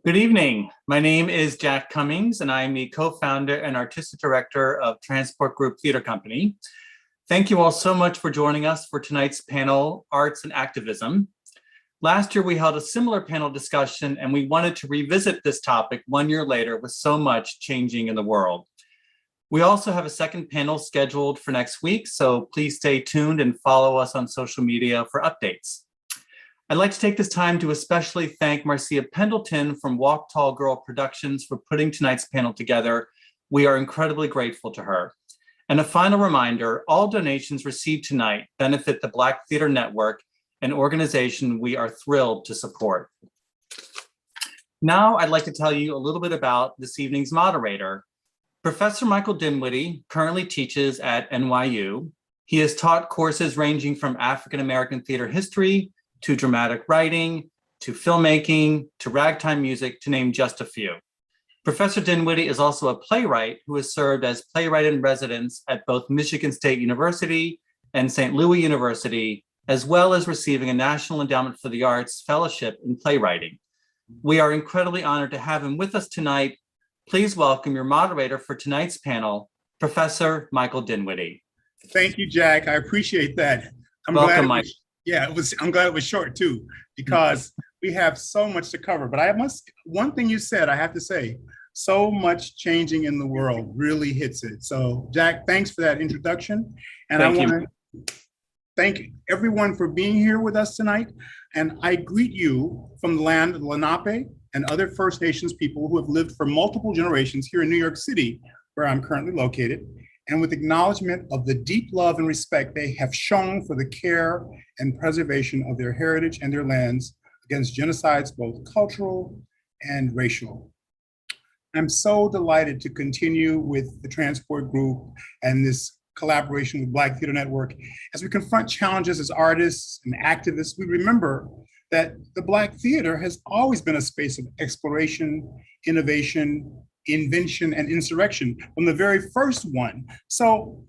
Good evening. My name is Jack Cummings, and I am the co-founder and artistic director of Transport Group Theater Company. Thank you all so much for joining us for tonight's panel, Arts and Activism. Last year, we held a similar panel discussion, and we wanted to revisit this topic 1 year later with so much changing in the world. We also have a second panel scheduled for next week, so please stay tuned and follow us on social media for updates. I'd like to take this time to especially thank Marcia Pendleton from Walk Tall Girl Productions for putting tonight's panel together. We are incredibly grateful to her. And a final reminder, all donations received tonight benefit the Black Theater Network, an organization we are thrilled to support. Now I'd like to tell you a little bit about this evening's moderator. Professor Michael Dinwiddie currently teaches at NYU. He has taught courses ranging from African American theater history to dramatic writing, to filmmaking, to ragtime music, to name just a few. Professor Dinwiddie is also a playwright who has served as playwright in residence at both Michigan State University and St. Louis University, as well as receiving a National Endowment for the Arts Fellowship in Playwriting. We are incredibly honored to have him with us tonight. Please welcome your moderator for tonight's panel, Professor Michael Dinwiddie. Thank you, Jack. I appreciate that. Welcome, Mike. I'm glad it was short too, because we have so much to cover. But one thing you said, I have to say, so much changing in the world really hits it. So Jack, thanks for that introduction. And I want to thank everyone for being here with us tonight. And I greet you from the land of Lenape and other First Nations people who have lived for multiple generations here in New York City, where I'm currently located, and with acknowledgement of the deep love and respect they have shown for the care and preservation of their heritage and their lands against genocides, both cultural and racial. I'm so delighted to continue with the Transport Group and this collaboration with Black Theater Network. As we confront challenges as artists and activists, we remember that the Black theater has always been a space of exploration, innovation, invention, and insurrection from the very first one. So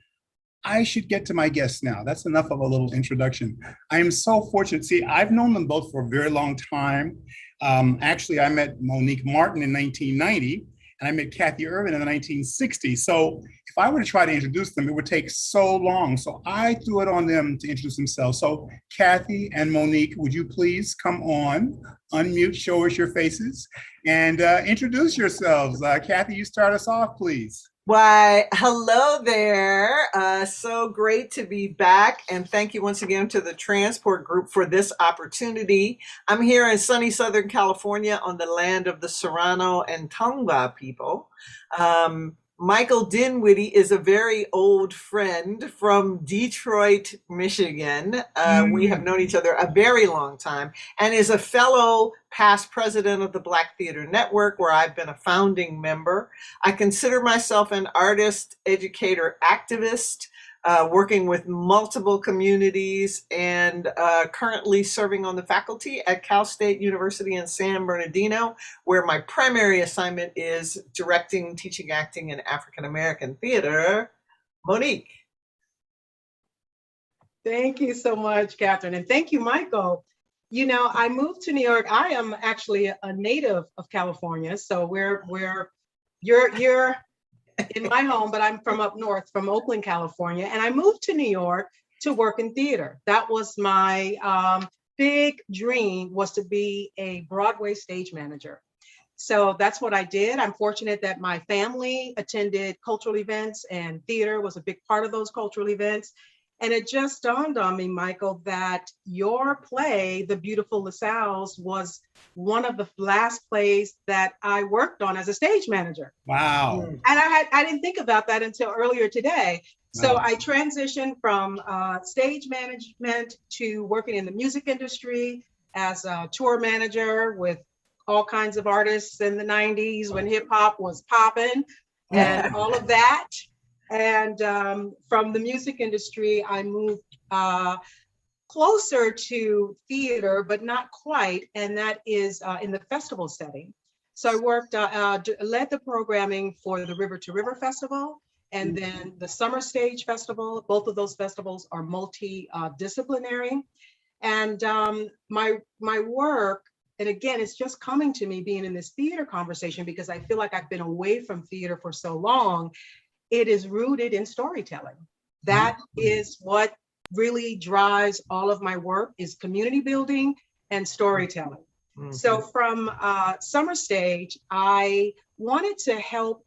I should get to my guests now. That's enough of a little introduction. I am so fortunate. See, I've known them both for a very long time. Actually, I met Monique Martin in 1990, and I met Kathy Irvin in the 1960s. So if I were to try to introduce them, it would take so long. So I threw it on them to introduce themselves. So Kathy and Monique, would you please come on, unmute, show us your faces, and introduce yourselves. Kathy, you start us off, please. Why, hello there. So great to be back. And thank you once again to the Transport Group for this opportunity. I'm here in sunny Southern California on the land of the Serrano and Tongva people. Michael Dinwiddie is a very old friend from Detroit, Michigan. We have known each other a very long time, and is a fellow past president of the Black Theater Network, where I've been a founding member. I consider myself an artist, educator, activist, working with multiple communities, and currently serving on the faculty at Cal State University in San Bernardino, where my primary assignment is directing, teaching, acting in African American theater. Monique. Thank you so much, Catherine, and thank you, Michael. You know, I moved to New York. I am actually a native of California, so you're in my home, but I'm from up north, from Oakland, California. And I moved to New York to work in theater. That was my big dream, was to be a Broadway stage manager. So that's what I did. I'm fortunate that my family attended cultural events, and theater was a big part of those cultural events. And it just dawned on me, Michael, that your play, The Beautiful LaSalle's, was one of the last plays that I worked on as a stage manager. Wow. And I didn't think about that until earlier today. So I transitioned from stage management to working in the music industry as a tour manager with all kinds of artists in the 90s when hip hop was popping and all of that. And from the music industry, I moved closer to theater, but not quite, and that is in the festival setting. So I worked, led the programming for the River to River Festival, and then the Summer Stage Festival. Both of those festivals are multidisciplinary. And my work and again, it's just coming to me being in this theater conversation because I feel like I've been away from theater for so long. It is rooted in storytelling. That is what really drives all of my work, is community building and storytelling. So from Summer Stage, I wanted to help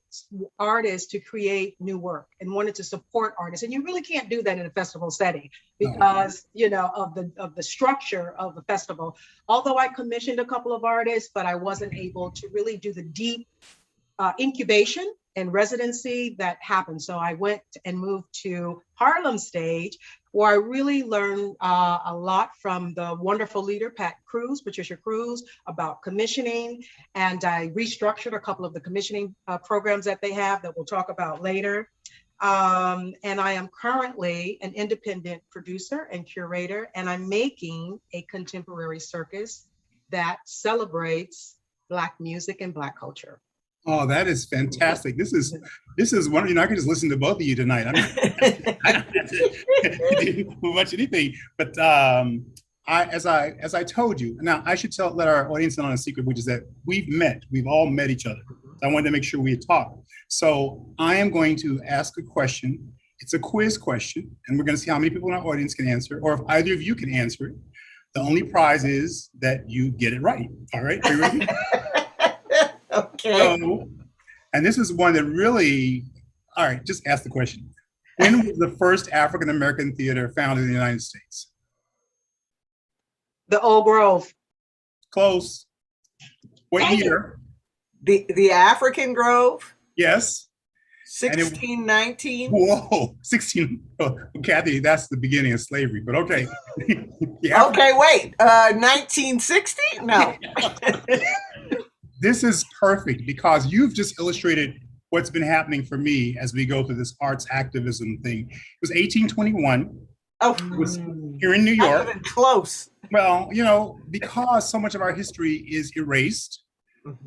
artists to create new work and wanted to support artists. And you really can't do that in a festival setting because, you know, of the structure of the festival. Although I commissioned a couple of artists, but I wasn't able to really do the deep incubation and residency that happened. So I went and moved to Harlem Stage, where I really learned a lot from the wonderful leader, Patricia Cruz, about commissioning. And I restructured a couple of the commissioning programs that they have that we'll talk about later. And I am currently an independent producer and curator, and I'm making a contemporary circus that celebrates Black music and Black culture. Oh, that is fantastic. This is one, you know, I could just listen to both of you tonight. I mean, I don't have to do much anything, but as I told you, now I should let our audience in on a secret, which is that we've all met each other. I wanted to make sure we had talked. So I am going to ask a question. It's a quiz question, and we're going to see how many people in our audience can answer, or if either of you can answer it. The only prize is that you get it right. All right, are you ready? Okay. So, and this is one that really, all right, just ask the question. When was the first African-American theater founded in the United States? The Old Grove. Close. What year? The African Grove? Yes. 1619. Whoa, 16. Oh, Kathy, that's the beginning of slavery, but okay. Okay, wait. 1960? No. This is perfect because you've just illustrated what's been happening for me as we go through this arts activism thing. It was 1821. Oh, It was here in New York. Not even close. Well, you know, because so much of our history is erased,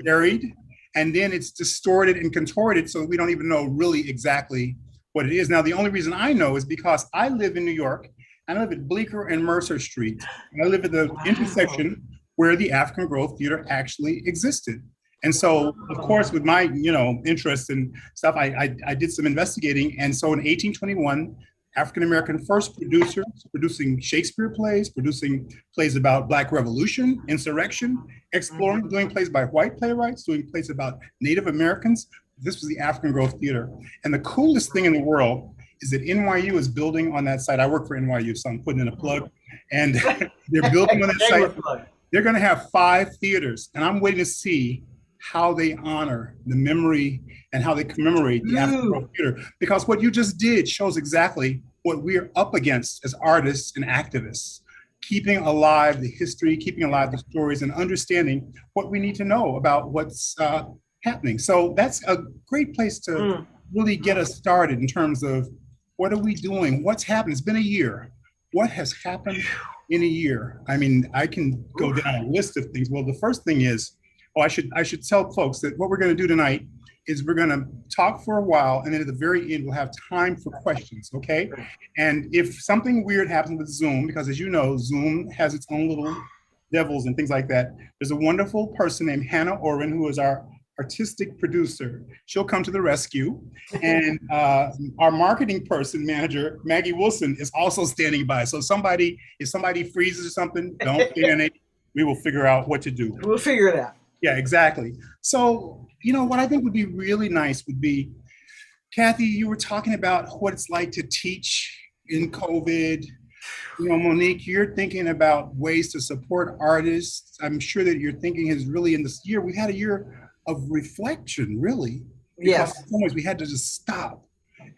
buried, and then it's distorted and contorted so we don't even know really exactly what it is. Now, the only reason I know is because I live in New York, and I live at Bleecker and Mercer Street. I live at the intersection where the African Grove Theater actually existed. And so, of course, with my, you know, interest and stuff, I did some investigating. And so in 1821, African-American first producers producing Shakespeare plays, producing plays about Black Revolution, insurrection, exploring, doing plays by white playwrights, doing plays about Native Americans. This was the African Grove Theater. And the coolest thing in the world is that NYU is building on that site. I work for NYU, so I'm putting in a plug. And they're building on that site. They're going to have 5 theaters, and I'm waiting to see how they honor the memory and how they commemorate the African Grove Theater. Because what you just did shows exactly what we're up against as artists and activists, keeping alive the history, keeping alive the stories, and understanding what we need to know about what's happening. So that's a great place to really get us started in terms of what are we doing? What's happened? It's been a year. What has happened in a year? I mean, I can go down a list of things. Well, the first thing is, I should tell folks that what we're going to do tonight is we're going to talk for a while, and then at the very end, we'll have time for questions, okay? And if something weird happens with Zoom, because as you know, Zoom has its own little devils and things like that, there's a wonderful person named Hannah Orrin, who is our artistic producer. She'll come to the rescue. And our marketing person, manager, Maggie Wilson, is also standing by. So if somebody freezes or something, don't panic. We will figure out what to do. We'll figure it out. Yeah, exactly. So, you know, what I think would be really nice would be, Kathy, you were talking about what it's like to teach in COVID. You know, Monique, you're thinking about ways to support artists. I'm sure that your thinking is really in this year. We had a year of reflection, really. Yes. In some ways, we had to just stop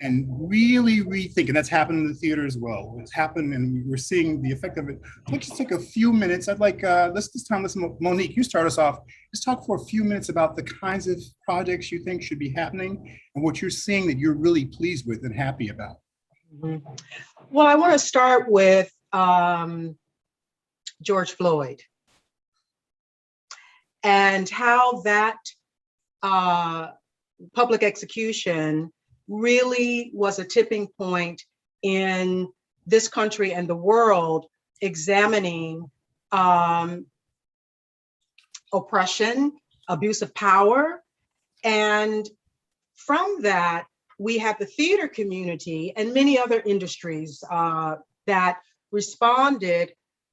and really rethink, and that's happened in the theater as well. It's happened, and we're seeing the effect of it. Let's just take a few minutes. I'd like, Monique, you start us off. Just talk for a few minutes about the kinds of projects you think should be happening and what you're seeing that you're really pleased with and happy about. Well, I want to start with George Floyd and how that public execution really was a tipping point in this country and the world examining oppression, abuse of power. And from that, we have the theater community and many other industries that responded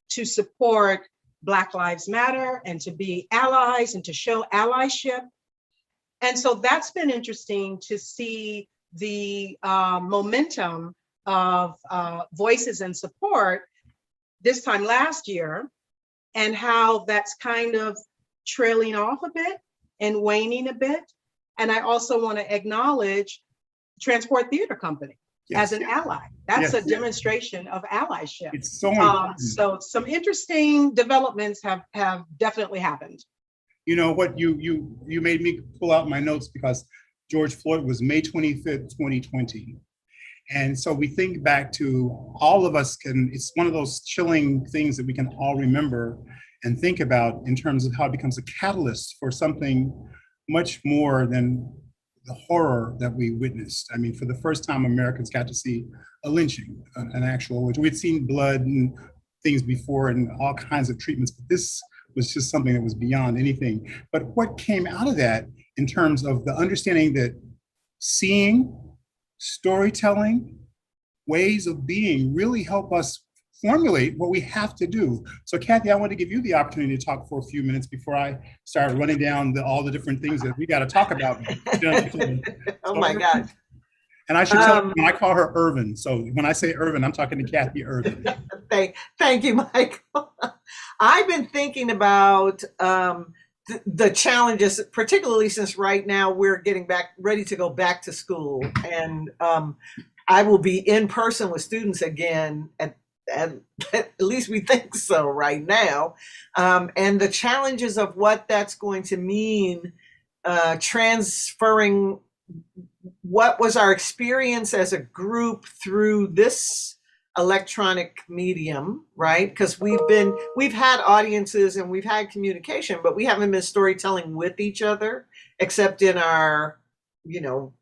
to support Black Lives Matter and to be allies and to show allyship. And so that's been interesting to see the momentum of voices and support this time last year, and how that's kind of trailing off a bit and waning a bit. And I also want to acknowledge Transport Theater Company as an ally. That's a demonstration of allyship. It's so important. So some interesting developments have definitely happened. You know what, you made me pull out my notes because George Floyd was May 25th, 2020. And so we think back to all of us it's one of those chilling things that we can all remember and think about in terms of how it becomes a catalyst for something much more than the horror that we witnessed. I mean, for the first time, Americans got to see a lynching, an actual lynching. We'd seen blood and things before and all kinds of treatments, but this was just something that was beyond anything. But what came out of that in terms of the understanding that seeing, storytelling, ways of being really help us formulate what we have to do. So Kathy, I want to give you the opportunity to talk for a few minutes before I start running down all the different things that we got to talk about. Oh my God. And I should tell you, I call her Irvin. So when I say Irvin, I'm talking to Kathy Irvin. Thank you, Michael. I've been thinking about the challenges, particularly since right now we're getting ready to go back to school. And I will be in person with students again at least we think so right now. And the challenges of what that's going to mean, transferring what was our experience as a group through this electronic medium, right? Because we've had audiences and we've had communication, but we haven't been storytelling with each other, except in our,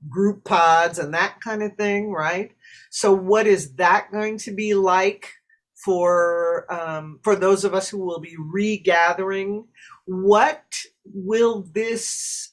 group pods and that kind of thing, right? So what is that going to be like for those of us who will be regathering? What will this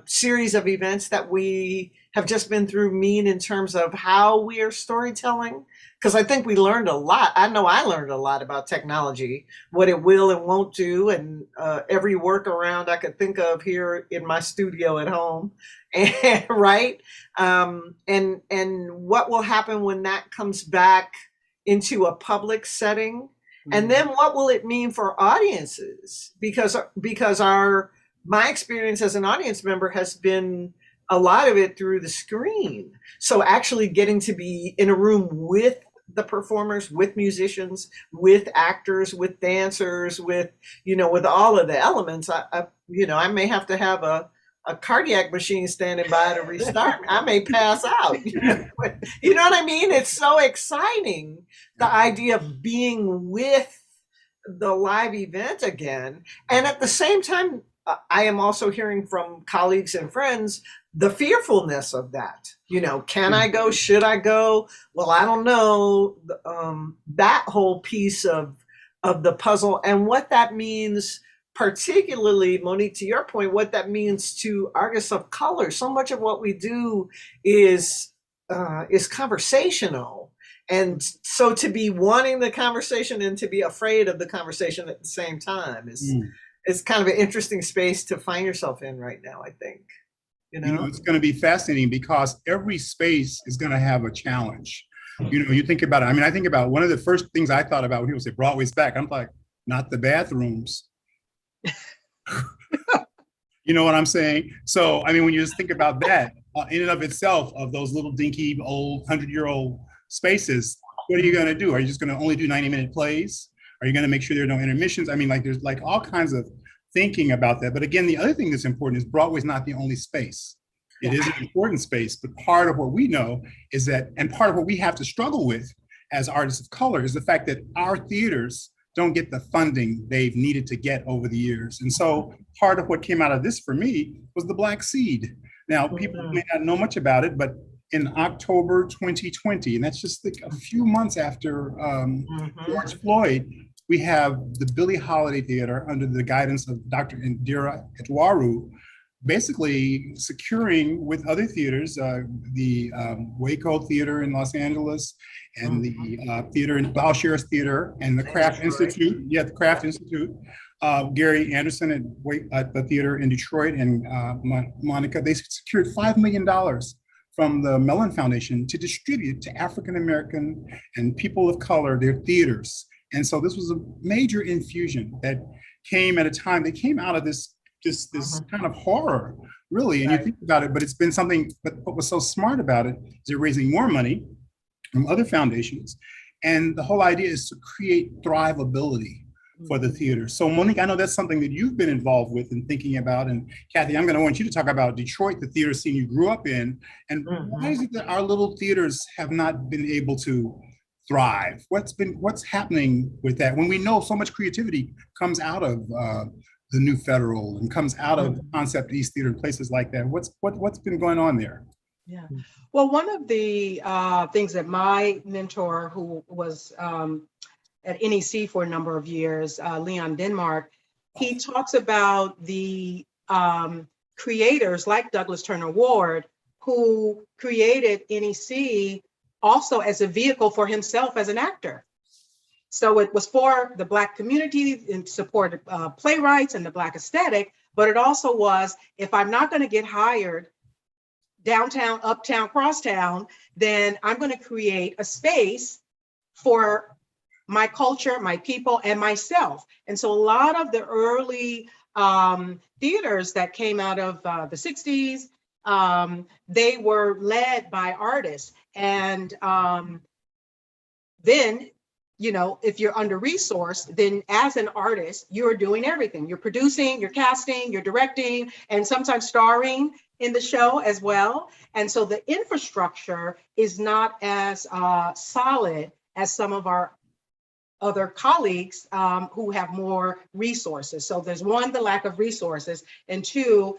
series of events that we have just been through mean in terms of how we are storytelling? Because I think we learned a lot. I know I learned a lot about technology, what it will and won't do, and every workaround I could think of here in my studio at home, and, right? And what will happen when that comes back into a public setting? And then what will it mean for audiences? Because my experience as an audience member has been a lot of it through the screen. So actually getting to be in a room with the performers, with musicians, with actors, with dancers, with all of the elements. I may have to have a cardiac machine standing by to restart. I may pass out. You know what I mean? It's so exciting, the idea of being with the live event again. And at the same time, I am also hearing from colleagues and friends the fearfulness of that. Can I go? Should I go? Well, I don't know. That whole piece of the puzzle and what that means, particularly, Monique, to your point, what that means to artists of color. So much of what we do is conversational. And so to be wanting the conversation and to be afraid of the conversation at the same time is kind of an interesting space to find yourself in right now, I think. It's going to be fascinating because every space is going to have a challenge. You think about it. I mean, I think about one of the first things I thought about when people say Broadway's back. I'm like, not the bathrooms. You know what I'm saying? So, I mean, when you just think about that in and of itself, of those little dinky old 100-year-old spaces, what are you going to do? Are you just going to only do 90-minute plays? Are you going to make sure there are no intermissions? I mean, there's all kinds of thinking about that. But again, the other thing that's important is Broadway's not the only space. It is an important space, but part of what we know is that, and part of what we have to struggle with as artists of color is the fact that our theaters don't get the funding they've needed to get over the years. And so part of what came out of this for me was the Black Seed. Now, people may not know much about it, but in October 2020, and that's just a few months after George Floyd, we have the Billie Holiday Theater under the guidance of Dr. Indira Etwaru, basically securing with other theaters, the Waco Theater in Los Angeles, and the theater in Balsheri's Theater, and the Kraft Institute. Yeah, the Kraft Institute. Gary Anderson at the theater in Detroit, and Monica, they secured $5 million from the Mellon Foundation to distribute to African American and people of color their theaters. And so this was a major infusion that came at a time, they came out of this kind of horror, really, and you think about it, but it's been something, but what was so smart about it is they're raising more money from other foundations. And the whole idea is to create thrivability for the theater. So Monique, I know that's something that you've been involved with and thinking about. And Kathy, I'm going to want you to talk about Detroit, the theater scene you grew up in, and why is it that our little theaters have not been able to thrive? What's happening with that when we know so much creativity comes out of the New Federal and comes out of Concept East Theater and places like that? What's been going on there? Yeah. Well, one of the things that my mentor, who was at NEC for a number of years, Leon Denmark, he talks about the creators like Douglas Turner Ward, who created NEC also as a vehicle for himself as an actor. So it was for the Black community and supported playwrights and the Black aesthetic, but it also was, if I'm not going to get hired downtown, uptown, crosstown, then I'm going to create a space for my culture, my people, and myself. And so a lot of the early theaters that came out of the 60s, they were led by artists. And then, you know, if you're under-resourced, then as an artist, you're doing everything. You're producing, you're casting, you're directing, and sometimes starring in the show as well. And so the infrastructure is not as solid as some of our other colleagues who have more resources. So there's one, the lack of resources, and two,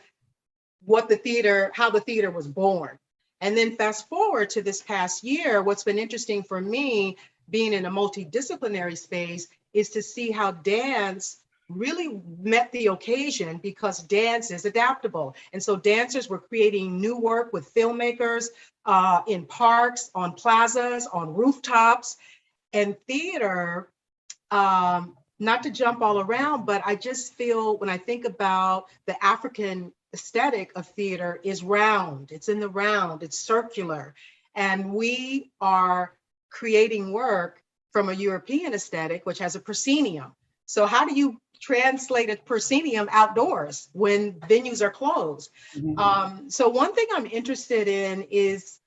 how the theater was born. And then fast forward to this past year, what's been interesting for me being in a multidisciplinary space is to see how dance really met the occasion, because dance is adaptable. And so dancers were creating new work with filmmakers in parks, on plazas, on rooftops. And theater, not to jump all around, but I just feel when I think about the African aesthetic of theater is round. It's in the round, it's circular. And we are creating work from a European aesthetic, which has a proscenium. So how do you translate a proscenium outdoors when venues are closed? So one thing I'm interested in is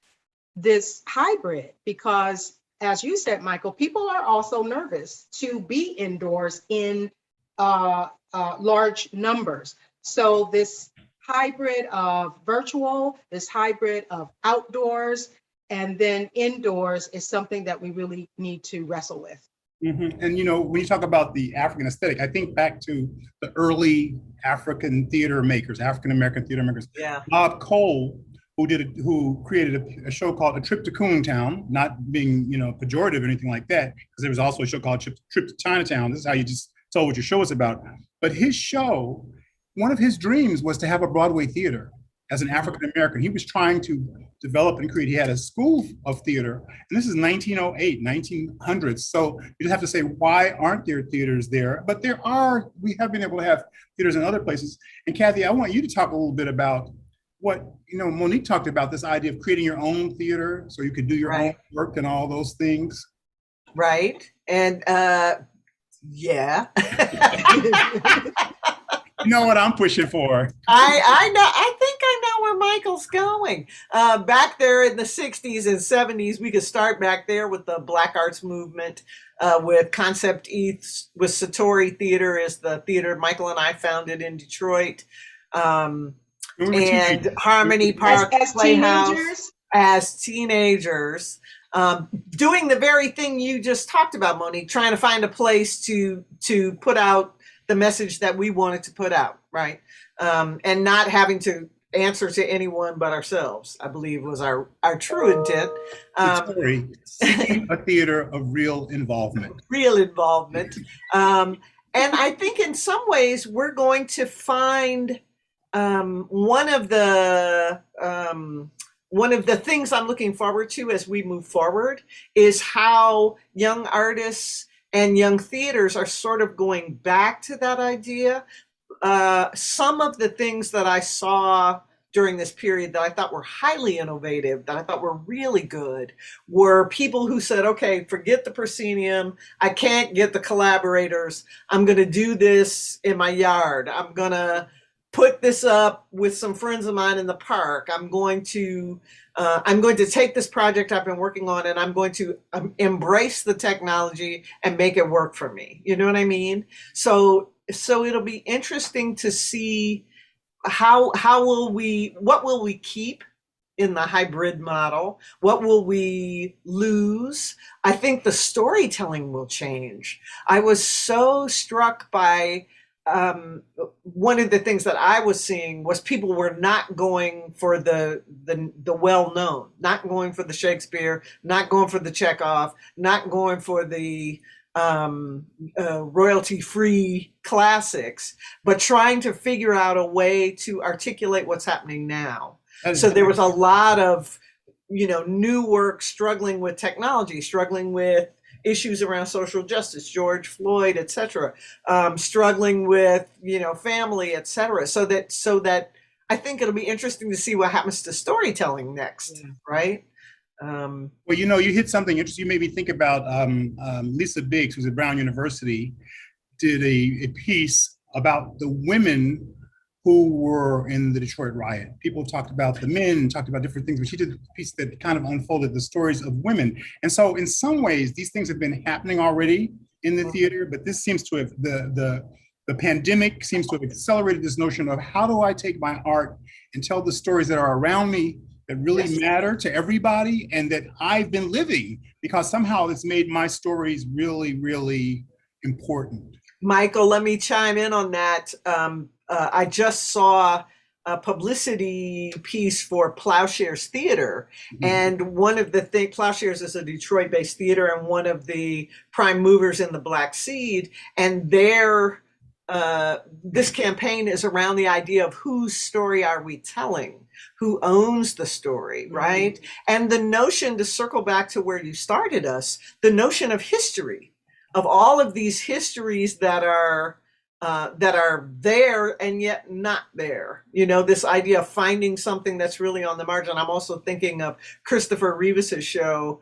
this hybrid, because as you said, Michael, people are also nervous to be indoors in large numbers. So this hybrid of virtual, this hybrid of outdoors, and then indoors is something that we really need to wrestle with. And you know, when you talk about the African aesthetic, I think back to the early African theater makers, African American theater makers. Yeah. Bob Cole, who created a show called A Trip to Coontown, not being, you know, pejorative or anything like that, because there was also a show called Trip to Chinatown. This is how you just told what your show was about. But his show, one of his dreams was to have a Broadway theater as an African American. He was trying to develop and create, he had a school of theater, and this is 1908, 1900s. So you just have to say, why aren't there theaters there? But we have been able to have theaters in other places. And Kathy, I want you to talk a little bit about what, you know, Monique talked about, this idea of creating your own theater so you could do your own work and all those things. Right. And yeah. You know what I'm pushing for. I know. I think I know where Michael's going. Back there in the 60s and 70s, we could start back there with the Black Arts movement, with Concept East, with Satori Theater is the theater Michael and I founded in Detroit. And Harmony Park Playhouse as teenagers, doing the very thing you just talked about, Monique, trying to find a place to put out the message that we wanted to put out, right? And not having to answer to anyone but ourselves, I believe was our true intent. Seeking a theater of real involvement. Real involvement. And I think in some ways we're going to find one of the things I'm looking forward to as we move forward is how young artists and young theaters are sort of going back to that idea. Some of the things that I saw during this period that I thought were highly innovative, that I thought were really good, were people who said, okay, forget the proscenium. I can't get the collaborators. I'm going to do this in my yard. I'm going to put this up with some friends of mine in the park. I'm going to take this project I've been working on and I'm going to embrace the technology and make it work for me. You know what I mean? So it'll be interesting to see what will we keep in the hybrid model? What will we lose? I think the storytelling will change. I was so struck by one of the things that I was seeing was people were not going for the well-known, not going for the Shakespeare, not going for the Chekhov, not going for the royalty-free classics, but trying to figure out a way to articulate what's happening now. So there was a lot of, new work struggling with technology, struggling with issues around social justice, George Floyd, et cetera, struggling with, family, et cetera. So that I think it'll be interesting to see what happens to storytelling next, right? Well, you hit something interesting. You made me think about Lisa Biggs, who's at Brown University, did a piece about the women who were in the Detroit riot. People talked about the men, talked about different things, but she did a piece that kind of unfolded the stories of women. And so in some ways, these things have been happening already in the theater, but this seems to have, the pandemic seems to have accelerated this notion of how do I take my art and tell the stories that are around me that really matter to everybody and that I've been living, because somehow it's made my stories really, really important. Michael, let me chime in on that. I just saw a publicity piece for Plowshares Theater. Mm-hmm. And one of the things, Plowshares is a Detroit-based theater and one of the prime movers in the Black Seed. And this campaign is around the idea of whose story are we telling? Who owns the story, right? Mm-hmm. And the notion, to circle back to where you started us, the notion of history, of all of these histories that are there and yet not there. This idea of finding something that's really on the margin. I'm also thinking of Christopher Reeves's show.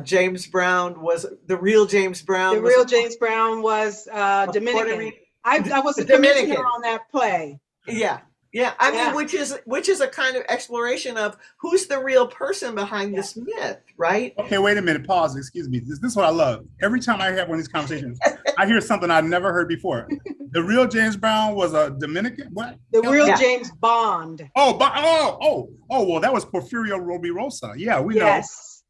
James Brown was the real James Brown. The real James Brown was Dominican. I was a commissioner on that play. Yeah. I mean, which is a kind of exploration of who's the real person behind this myth, right? Okay, wait a minute, pause, excuse me. This is what I love. Every time I have one of these conversations, I hear something I've never heard before. The real James Brown was a Dominican, what? The real James Bond. Well, that was Porfirio Robirosa. Yeah, we know.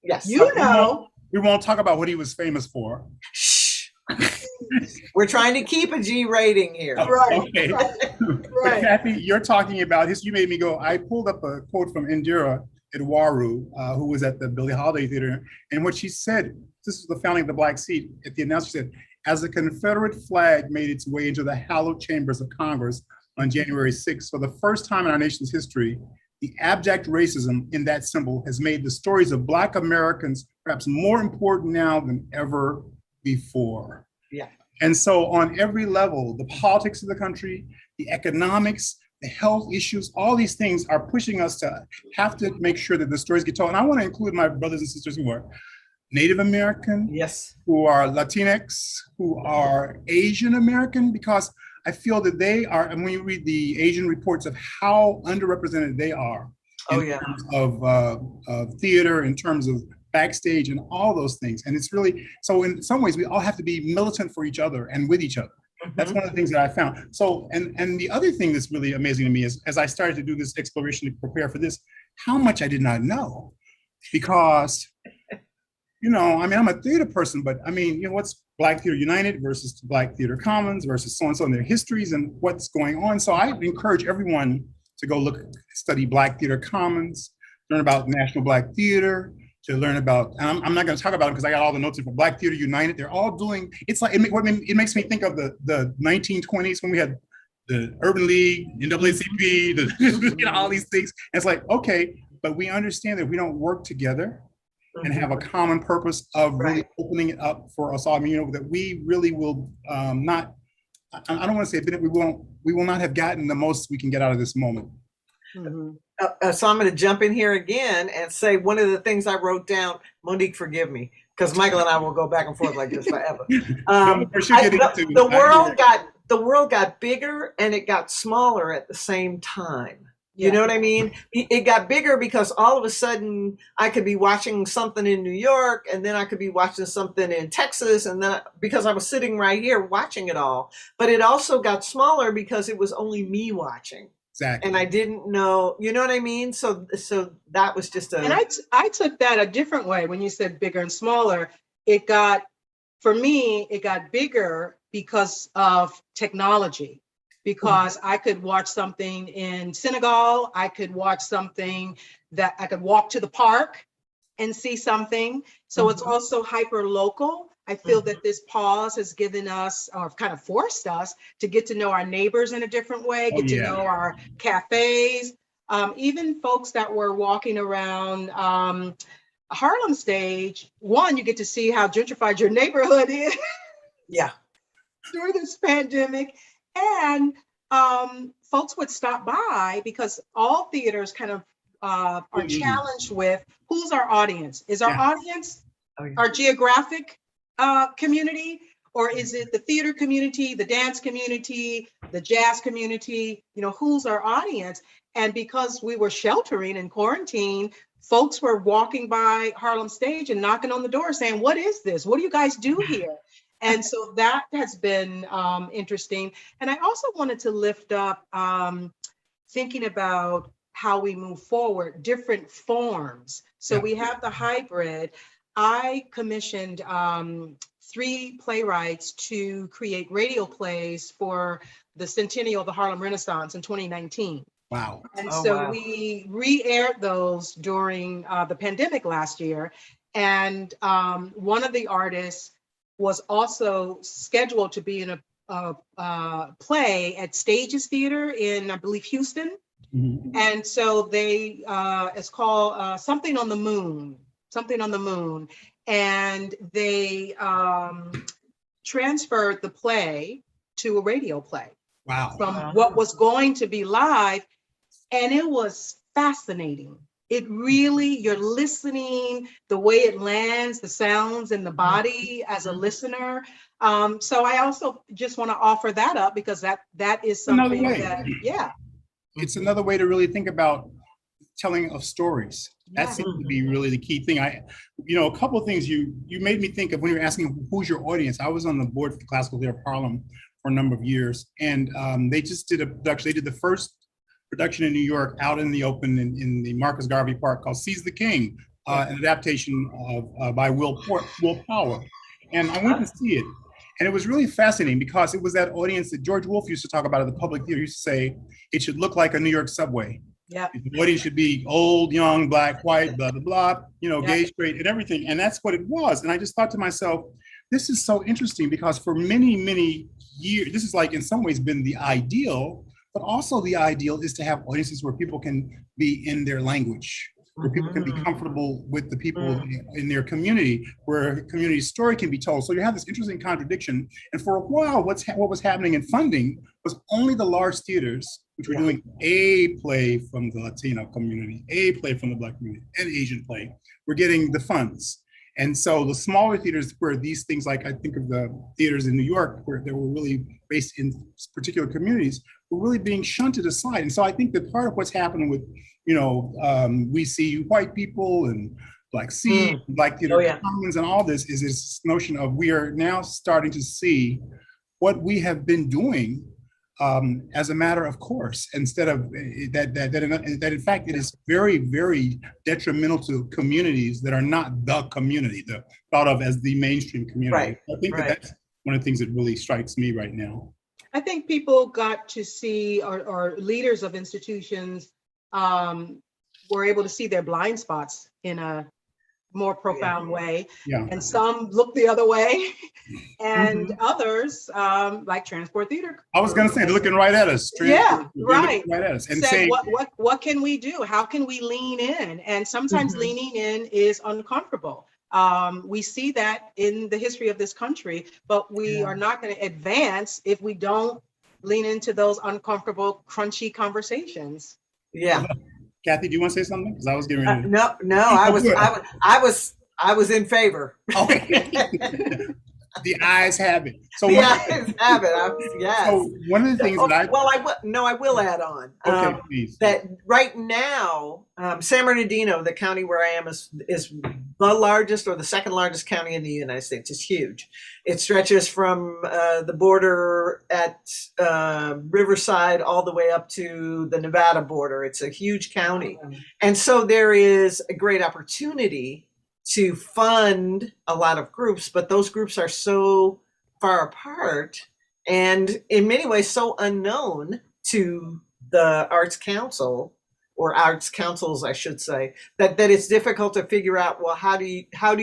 Yes. We won't talk about what he was famous for. Shh. We're trying to keep a G rating here. Right. Okay. Right. But Kathy, you're talking about history. You made me go. I pulled up a quote from Indira Edwaru, who was at the Billie Holiday Theater. And what she said, this was the founding of the Black Seed, at the announcement, she said, as the Confederate flag made its way into the hallowed chambers of Congress on January 6th, for the first time in our nation's history, the abject racism in that symbol has made the stories of Black Americans perhaps more important now than ever before. Yeah. And so on every level, the politics of the country, the economics, the health issues, all these things are pushing us to have to make sure that the stories get told. And I want to include my brothers and sisters who are Native American, who are Latinx, who are Asian American, because I feel that they are, and when you read the Asian reports of how underrepresented they are in terms of theater, in terms of backstage and all those things. And it's really, so in some ways, we all have to be militant for each other and with each other. Mm-hmm. That's one of the things that I found. So, and the other thing that's really amazing to me is, as I started to do this exploration to prepare for this, how much I did not know. Because, I mean, I'm a theater person, but I mean, what's Black Theater United versus Black Theater Commons versus so-and-so in their histories and what's going on. So I encourage everyone to go study Black Theater Commons, learn about National Black Theater, to learn about, and I'm not going to talk about it because I got all the notes for Black Theater United. They're all doing, it's like, it makes me think of the 1920s when we had the Urban League, NAACP, all these things. And it's like, okay, but we understand that we don't work together and have a common purpose of really opening it up for us all. I mean, that we really will not, I don't want to say it, we will not have gotten the most we can get out of this moment. So I'm going to jump in here again and say one of the things I wrote down, Monique, forgive me, because Michael and I will go back and forth like this forever. The world got bigger and it got smaller at the same time. You know what I mean? It got bigger because all of a sudden I could be watching something in New York and then I could be watching something in Texas, and then because I was sitting right here watching it all. But it also got smaller because it was only me watching. Exactly. And I didn't know, you know what I mean? So that was just And I took that a different way. When you said bigger and smaller, for me, it got bigger because of technology. Because I could watch something in Senegal, I could watch something that I could walk to the park and see something. So it's also hyper local. I feel that this pause has given us, or kind of forced us, to get to know our neighbors in a different way, get to know our cafes, even folks that were walking around Harlem stage. One, you get to see how gentrified your neighborhood is. Yeah. Through this pandemic. And folks would stop by because all theaters kind of are challenged with who's our audience? Is our audience our geographic community, or is it the theater community, the dance community, the jazz community? You know, who's our audience? And because we were sheltering and quarantine, folks were walking by Harlem stage and knocking on the door saying, what is this? What do you guys do here? And so that has been interesting. And I also wanted to lift up thinking about how we move forward, different forms. So we have the hybrid. I commissioned 3 playwrights to create radio plays for the centennial of the Harlem Renaissance in 2019. Wow. And we re-aired those during the pandemic last year. And one of the artists was also scheduled to be in a play at Stages Theater in, I believe, Houston. And so they, it's called Something on the Moon. And they transferred the play to a radio play. Wow. From what was going to be live. And it was fascinating. It really, you're listening, the way it lands, the sounds in the body as a listener. So I also just want to offer that up because that is something that, It's another way to really think about telling of stories. That seems to be really the key thing. A couple of things you made me think of when you were asking who's your audience. I was on the board for the Classical Theater of Harlem for a number of years, and they just did a production. They did the first production in New York out in the open in the Marcus Garvey Park called Seize the King, an adaptation of by Will Power. And I went to see it. And it was really fascinating because it was that audience that George Wolfe used to talk about at the public theater. He used to say, it should look like a New York subway. Yeah. The audience should be old, young, black, white, blah, blah, blah, gay, straight, and everything. And that's what it was. And I just thought to myself, this is so interesting because for many, many years, this is like in some ways been the ideal, but also the ideal is to have audiences where people can be in their language, where people can be comfortable with the people in their community, where a community story can be told. So you have this interesting contradiction. And for a while, what was happening in funding was only the large theaters, which were doing a play from the Latino community, a play from the Black community, an Asian play, were getting the funds. And so the smaller theaters where these things, like I think of the theaters in New York, where they were really based in particular communities, were really being shunted aside. And so I think that part of what's happening with, we see white people and Black Sea, Black Theater Commons and all this is this notion of we are now starting to see what we have been doing as a matter of course, instead of that in fact it is very, very detrimental to communities that are not the community, thought of as the mainstream community. I think that's one of the things that really strikes me right now. I think people got to see, or leaders of institutions were able to see their blind spots in a more profound way. Yeah. And some look the other way, and Mhm. others, like Transport Theater. I was going to say, they're looking right at us. Yeah, They're right. looking right at us and Said, saying, what can we do? How can we lean in? And sometimes Mhm. leaning in is uncomfortable. We see that in the history of this country, but we Yeah. are not going to advance if we don't lean into those uncomfortable, crunchy conversations. Yeah. Kathy, do you want to say something? Because I was getting ready to. No, I was in favor. Okay. The eyes have it. So The one, eyes have it. Yes. so one of the things Oh, that I, well, I will add on. okay, please. That right now, San Bernardino, the county where I am, is the largest or the second largest county in the United States. It's huge. It stretches from the border at Riverside all the way up to the Nevada border. It's a huge county. And so there is a great opportunity to fund a lot of groups, but those groups are so far apart and in many ways so unknown to the Arts Council, or arts councils, I should say, that it's difficult to figure out, well, how do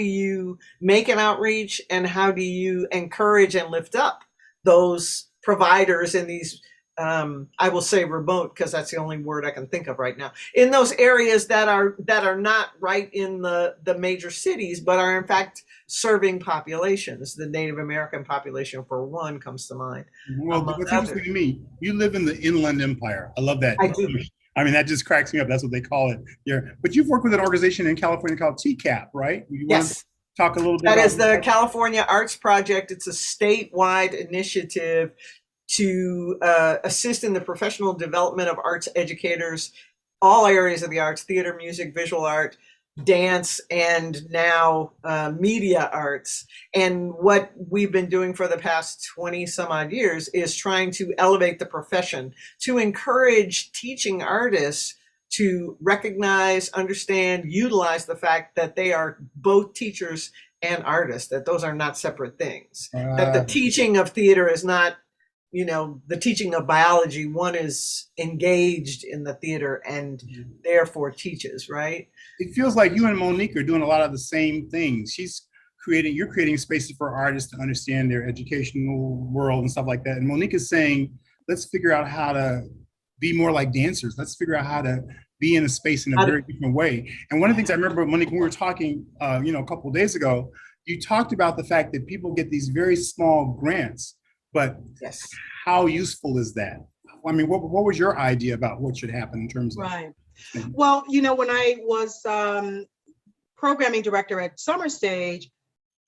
you make an outreach, and how do you encourage and lift up those providers in these I will say remote, because that's the only word I can think of right now, in those areas that are not right in the major cities, but are in fact serving populations. The Native American population, for one, comes to mind. Well, what's interesting to me, you live in the Inland Empire. I love that. I do. I mean, that just cracks me up. That's what they call it here. But you've worked with an organization in California called TCAP, right? You want Yes. to talk a little bit That about is the California Arts Project. It's a statewide initiative to assist in the professional development of arts educators, all areas of the arts: theater, music, visual art, dance, and now media arts. And what we've been doing for the past 20 some odd years is trying to elevate the profession, to encourage teaching artists to recognize, understand, utilize the fact that they are both teachers and artists, that those are not separate things, that the teaching of theater is not, the teaching of biology. One is engaged in the theater and therefore teaches, right? It feels like you and Monique are doing a lot of the same things. You're creating spaces for artists to understand their educational world and stuff like that. And Monique is saying, let's figure out how to be more like dancers. Let's figure out how to be in a space in a very different way. And one of the things I remember, Monique, when we were talking, a couple of days ago, you talked about the fact that people get these very small grants, but yes, how useful is that? I mean, what was your idea about what should happen in terms of? Right. Well, when I was programming director at Summer Stage,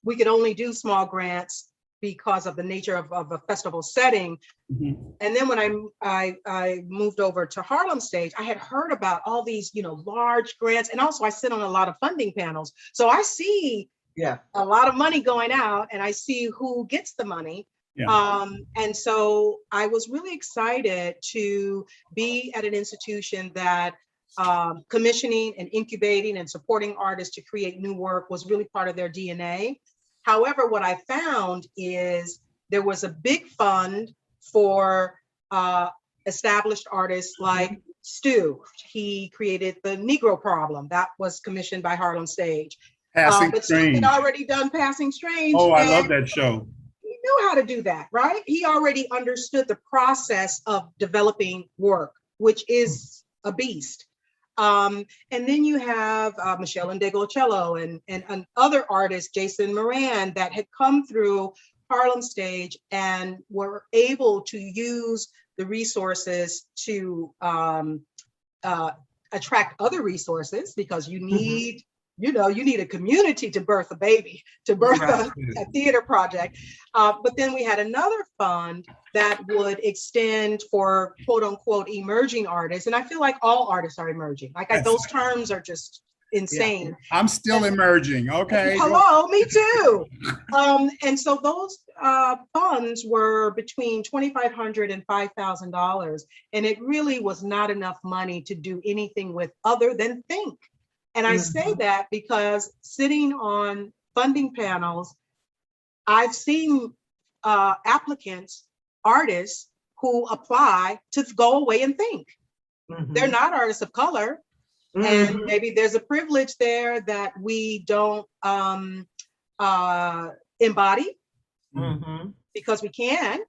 we could only do small grants because of the nature of a festival setting. Mm-hmm. And then when I moved over to Harlem Stage, I had heard about all these, large grants. And also I sit on a lot of funding panels. So I see a lot of money going out, and I see who gets the money. Yeah. And so I was really excited to be at an institution that commissioning and incubating and supporting artists to create new work was really part of their DNA. However, what I found is there was a big fund for established artists like Stu. He created the Negro Problem. That was commissioned by Harlem Stage. But Stu had already done Passing Strange. Oh, I love that show. He knew how to do that, right? He already understood the process of developing work, which is a beast. And then you have Michelle Ndegocello and other artists, Jason Moran, that had come through Harlem Stage and were able to use the resources to attract other resources, because you need, you need a community to birth a baby, to birth a theater project. But then we had another fund that would extend for quote unquote emerging artists. And I feel like all artists are emerging. Those terms are just insane. Yeah. I'm still emerging. Okay. Hello, me too. And so those funds were between $2,500 and $5,000. And it really was not enough money to do anything with other than think. And I say that because sitting on funding panels, I've seen applicants, artists who apply to go away and think. Mhm. They're not artists of color. And Mhm. maybe there's a privilege there that we don't embody Mhm. because we can.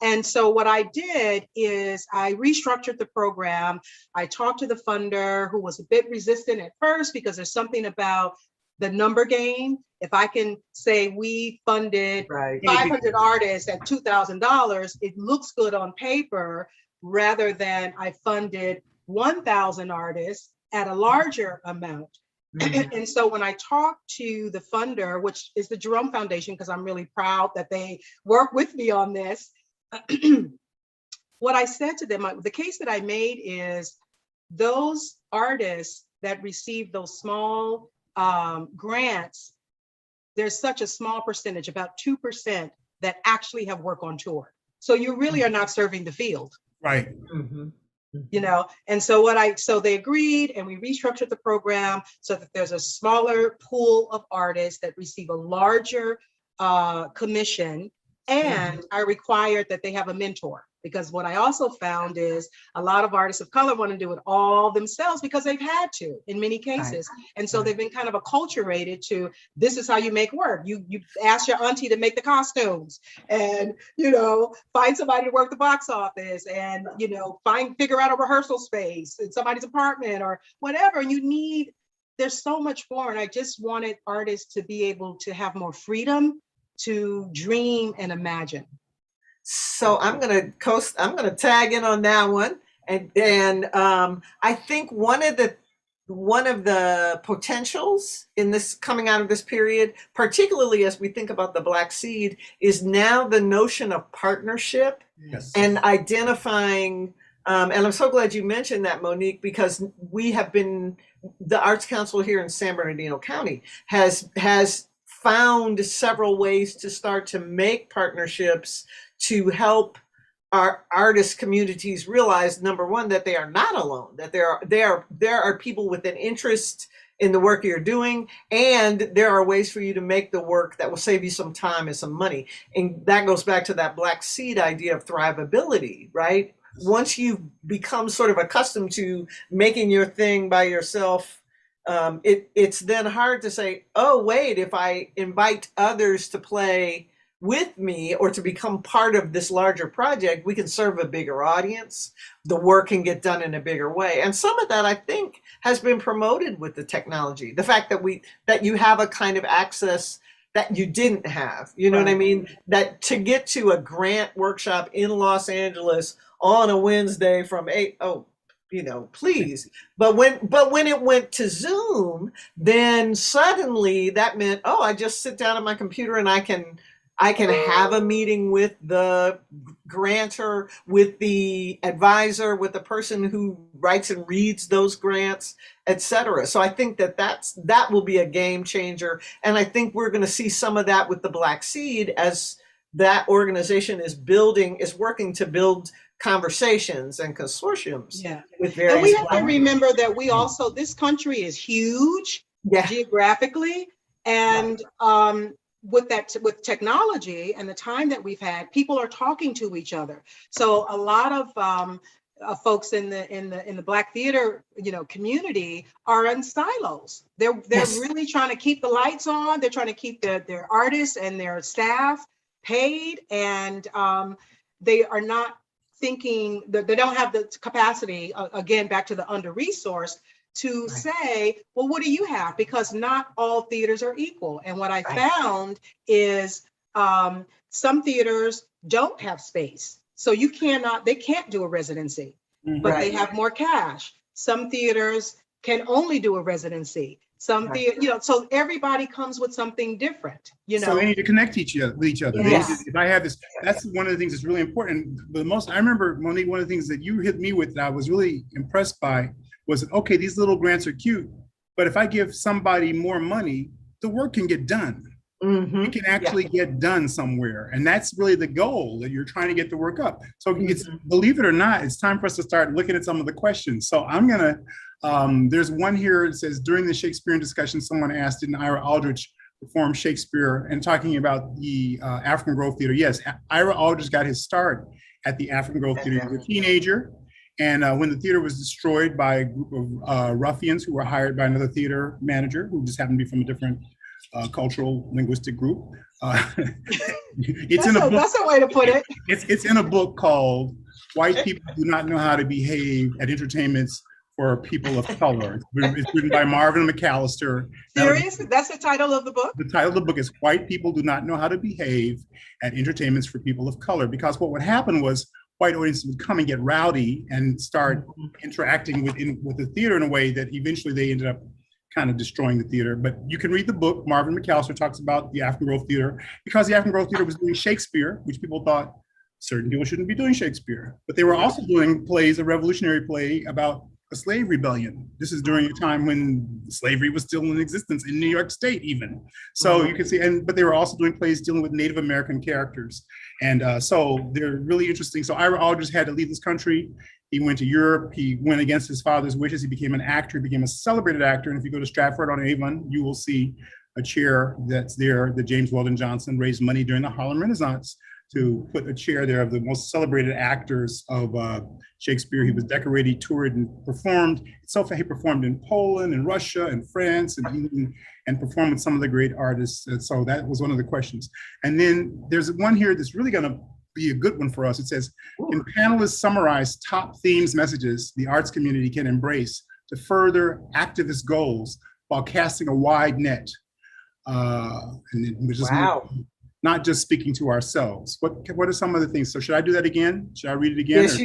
And so what I did is I restructured the program. I talked to the funder, who was a bit resistant at first because there's something about the number game. If I can say we funded Right. 500 artists at $2,000, it looks good on paper, rather than I funded 1,000 artists at a larger amount. Mhm. And so when I talked to the funder, which is the Jerome Foundation, because I'm really proud that they work with me on this, what I said to them, the case that I made is those artists that receive those small grants, there's such a small percentage, about 2%, that actually have work on tour. So you really are not serving the field. Right. Mhm. You know, and so so they agreed, and we restructured the program so that there's a smaller pool of artists that receive a larger commission, and I required that they have a mentor, because what I also found is a lot of artists of color want to do it all themselves because they've had to in many cases. And so they've been kind of acculturated to, this is how you make work. You ask your auntie to make the costumes, and, you know, find somebody to work the box office, and, you know, figure out a rehearsal space in somebody's apartment or whatever. And there's so much more. And I just wanted artists to be able to have more freedom to dream and imagine. So I'm gonna tag in on that one, and I think one of the potentials in this coming out of this period, particularly as we think about the Black Seed, is now the notion of partnership. Yes. And identifying. And I'm so glad you mentioned that, Monique, because the Arts Council here in San Bernardino County has found several ways to start to make partnerships to help our artist communities realize, number one, that they are not alone, that there are people with an interest in the work you're doing, and there are ways for you to make the work that will save you some time and some money. And that goes back to that Black Seed idea of thrivability, right? Once you've become sort of accustomed to making your thing by yourself, it's then hard to say, oh, wait, if I invite others to play with me or to become part of this larger project, we can serve a bigger audience. The work can get done in a bigger way. And some of that, I think, has been promoted with the technology. The fact that you have a kind of access that you didn't have, you know what I mean? That to get to a grant workshop in Los Angeles on a Wednesday from 8, please. But when it went to Zoom, then suddenly that meant, oh, I just sit down at my computer and I can have a meeting with the grantor, with the advisor, with the person who writes and reads those grants, et cetera. So I think that will be a game changer. And I think we're going to see some of that with the Black Seed as that organization is working to build conversations and consortiums with various. And we have to remember that this country is huge geographically, and with technology and the time that we've had, people are talking to each other. So a lot of folks in the Black theater, community are in silos. They're really trying to keep the lights on. They're trying to keep their artists and their staff paid, and they are not thinking that they don't have the capacity, again, back to the under-resourced, to say, well, what do you have? Because not all theaters are equal. And what I found is some theaters don't have space. So they can't do a residency, but they have more cash. Some theaters can only do a residency. Some so everybody comes with something different, So they need to connect with each other. Yes. If I have this, that's one of the things that's really important. I remember, Monique, one of the things that you hit me with that I was really impressed by was, okay, these little grants are cute, but if I give somebody more money, the work can get done. It can actually get done somewhere. And that's really the goal, that you're trying to get the work up. So it's, believe it or not, it's time for us to start looking at some of the questions. So I'm gonna, there's one here that says, during the Shakespearean discussion, someone asked, didn't Ira Aldridge perform Shakespeare? And talking about the African Grove Theater. Yes, Ira Aldridge got his start at the African Grove Theater. He was a teenager. And when the theater was destroyed by a group of ruffians who were hired by another theater manager who just happened to be from a different cultural linguistic group. That's a way to put it. It's in a book called White People Do Not Know How to Behave at Entertainments for People of Color. It's written by Marvin McAllister. Serious? That's the title of the book? The title of the book is White People Do Not Know How to Behave at Entertainments for People of Color. Because what would happen was white audiences would come and get rowdy and start interacting with the theater in a way that eventually they ended up kind of destroying the theater. But you can read the book. Marvin McAllister talks about the African Grove Theater because the African Grove Theater was doing Shakespeare, which people thought certain people shouldn't be doing Shakespeare. But they were also doing plays, a revolutionary play about a slave rebellion. This is during a time when slavery was still in existence in New York State even. So you can see, but they were also doing plays dealing with Native American characters. And so they're really interesting. So Ira Aldridge had to leave this country. He went to Europe. He went against his father's wishes. He became an actor, he became a celebrated actor. And if you go to Stratford-on-Avon, you will see a chair that's there that James Weldon Johnson raised money during the Harlem Renaissance to put a chair there of the most celebrated actors of Shakespeare. He was decorated, he toured and performed. So he performed in Poland and Russia and France and performed with some of the great artists. And so that was one of the questions. And then there's one here that's really gonna be a good one for us. It says, can panelists summarize top themes, messages the arts community can embrace to further activist goals while casting a wide net? Which is not just speaking to ourselves. What are some of the things? So should I do that again? Should I read it again? Yes,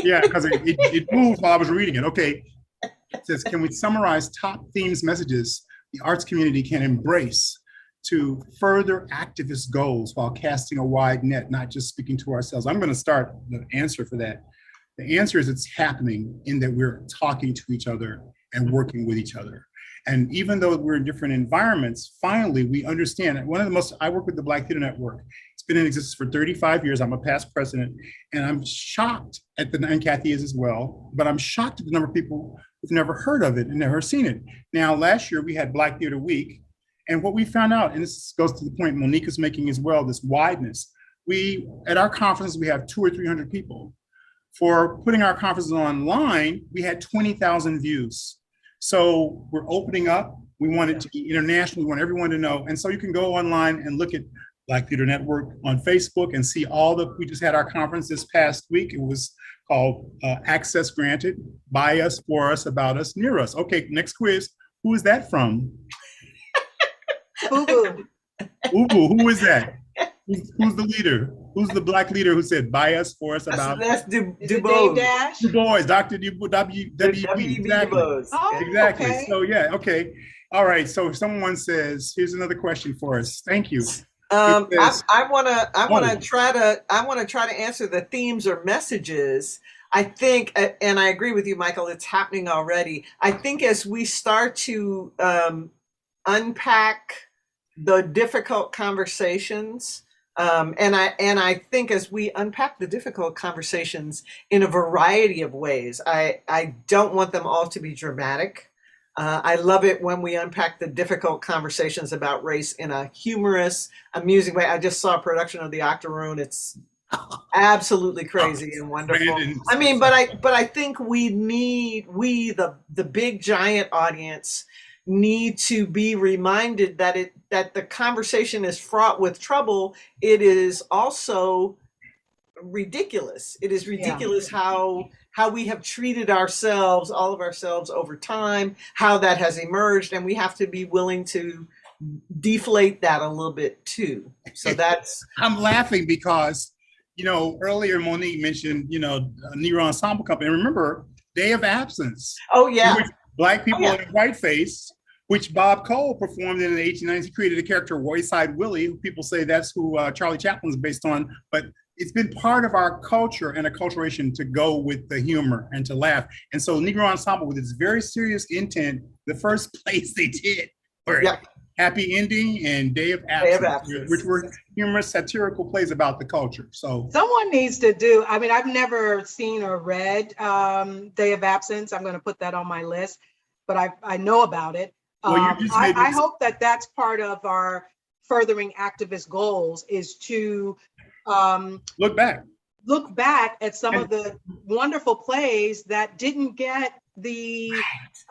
Yeah, because it moved while I was reading it. Okay. It says, can we summarize top themes, messages the arts community can embrace to further activist goals while casting a wide net, not just speaking to ourselves? I'm going to start the answer for that. The answer is it's happening in that we're talking to each other and working with each other. And even though we're in different environments, finally we understand that I work with the Black Theater Network. It's been in existence for 35 years. I'm a past president, and I'm shocked and Kathy is as well, but I'm shocked at the number of people who've never heard of it and never seen it. Now, last year we had Black Theater Week, and what we found out, and this goes to the point Monique is making as well, this wideness. At our conferences, we have 200 or 300 people. For putting our conferences online, we had 20,000 views. So we're opening up. We want it to be international. We want everyone to know. And so you can go online and look at Black Theater Network on Facebook and see we just had our conference this past week. It was called Access Granted, By Us, For Us, About Us, Near Us. Okay, next quiz. Who is that from? Boo-boo. Boo-boo, who is that? Who's the leader? Who's the Black leader who said, by us, for us, about us? That's Dave DuBois. Dash? Du Bois, Dr. W.B. Exactly. Oh, Exactly. okay. So yeah, okay. All right. So someone says, here's another question for us. Thank you. I want to try to answer the themes or messages. I think, and I agree with you, Michael, it's happening already. I think as we start to unpack the difficult conversations, and I think as we unpack the difficult conversations in a variety of ways, I don't want them all to be dramatic. I love it when we unpack the difficult conversations about race in a humorous, amusing way. I just saw a production of The Octoroon. It's absolutely crazy and wonderful. Brandon. I mean, but I think the big giant audience need to be reminded that the conversation is fraught with trouble. It is also ridiculous. It is ridiculous how we have treated ourselves, all of ourselves over time, how that has emerged, and we have to be willing to deflate that a little bit too. So that's. I'm laughing because, earlier Monique mentioned, Negro Ensemble Company. And remember, Day of Absence. Oh yeah. Black people in whiteface, which Bob Cole performed in the 1890s. He created a character, Wayside Willie, who people say that's who Charlie Chaplin's based on. But it's been part of our culture and acculturation to go with the humor and to laugh. And so Negro Ensemble, with its very serious intent, the first plays they did were Happy Ending and Day of Absence, which were humorous, satirical plays about the culture. So someone needs to do, I've never seen or read Day of Absence. I'm going to put that on my list, but I know about it. I hope that that's part of our furthering activist goals is to look back. look back at some of the wonderful plays that didn't get the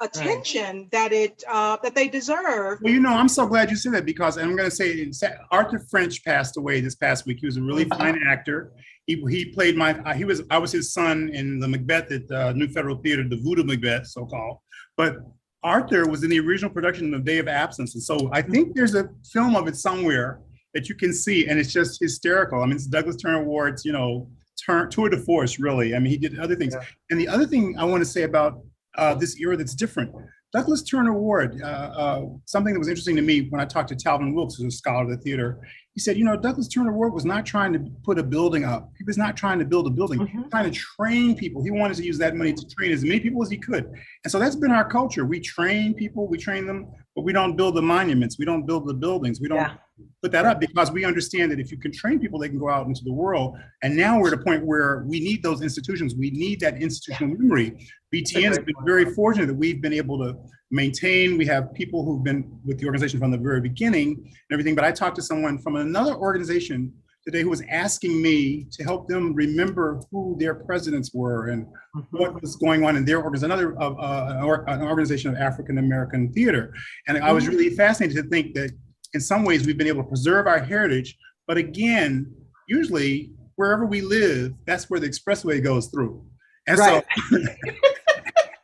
attention that that they deserve. Well, I'm so glad you said that, because I'm going to say Arthur French passed away this past week. He was a really fine actor. He played I was his son in the Macbeth at New Federal Theater, the Voodoo Macbeth, so-called. But Arthur was in the original production of Day of Absence. And so I think there's a film of it somewhere that you can see, and it's just hysterical. I mean, it's Douglas Turner Award's, tour de force, really. I mean, he did other things. Yeah. And the other thing I want to say about this era that's different, Douglas Turner Award, something that was interesting to me when I talked to Talvin Wilkes, who's a scholar of the theater, he said, Douglas Turner Award was not trying to put a building up. He was not trying to build a building. He was trying to train people. He wanted to use that money to train as many people as he could. And so that's been our culture. We train people, we train them, but we don't build the monuments. We don't build the buildings. We don't put that up, because we understand that if you can train people, they can go out into the world. And now we're at a point where we need those institutions. We need that institutional memory. BTN has been very fortunate that we've been able to maintain. We have people who've been with the organization from the very beginning and everything. But I talked to someone from another organization today who was asking me to help them remember who their presidents were and what was going on in their organization, an organization of African American theater. And I was really fascinated to think that in some ways we've been able to preserve our heritage. But again, usually wherever we live, that's where the expressway goes through. And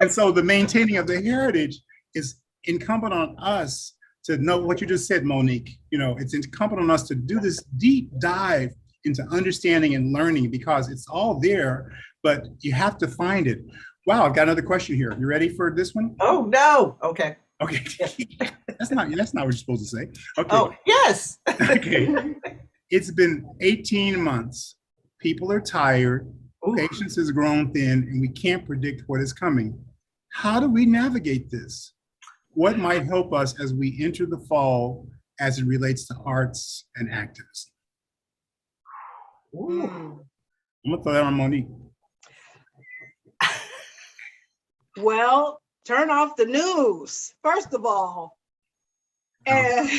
and so the maintaining of the heritage is incumbent on us to know what you just said, Monique. It's incumbent on us to do this deep dive into understanding and learning, because it's all there, but you have to find it. Wow, I've got another question here. You ready for this one? Oh, no. Okay. Okay. That's not what you're supposed to say. Okay. Oh, yes. Okay. It's been 18 months. People are tired. Ooh. Patience has grown thin, and we can't predict what is coming. How do we navigate this? What might help us as we enter the fall as it relates to arts and activism? Ooh. I'm gonna throw that on Monique. Well, turn off the news, first of all. And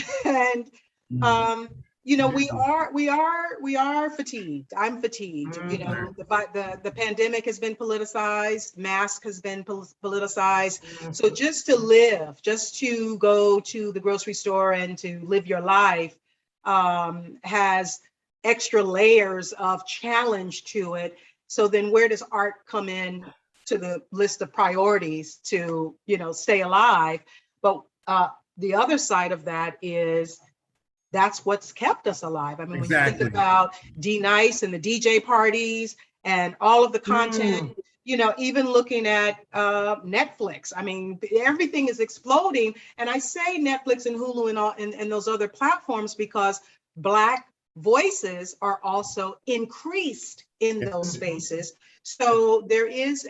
we are fatigued. I'm fatigued. The pandemic has been politicized, mask has been politicized. So just to live, just to go to the grocery store and to live your life has extra layers of challenge to it. So then where does art come in to the list of priorities to, stay alive? But the other side of that is that's what's kept us alive. I mean, when you think about D-Nice and the DJ parties and all of the content, even looking at Netflix, I mean, everything is exploding. And I say Netflix and Hulu and those other platforms because Black voices are also increased in those spaces. So there is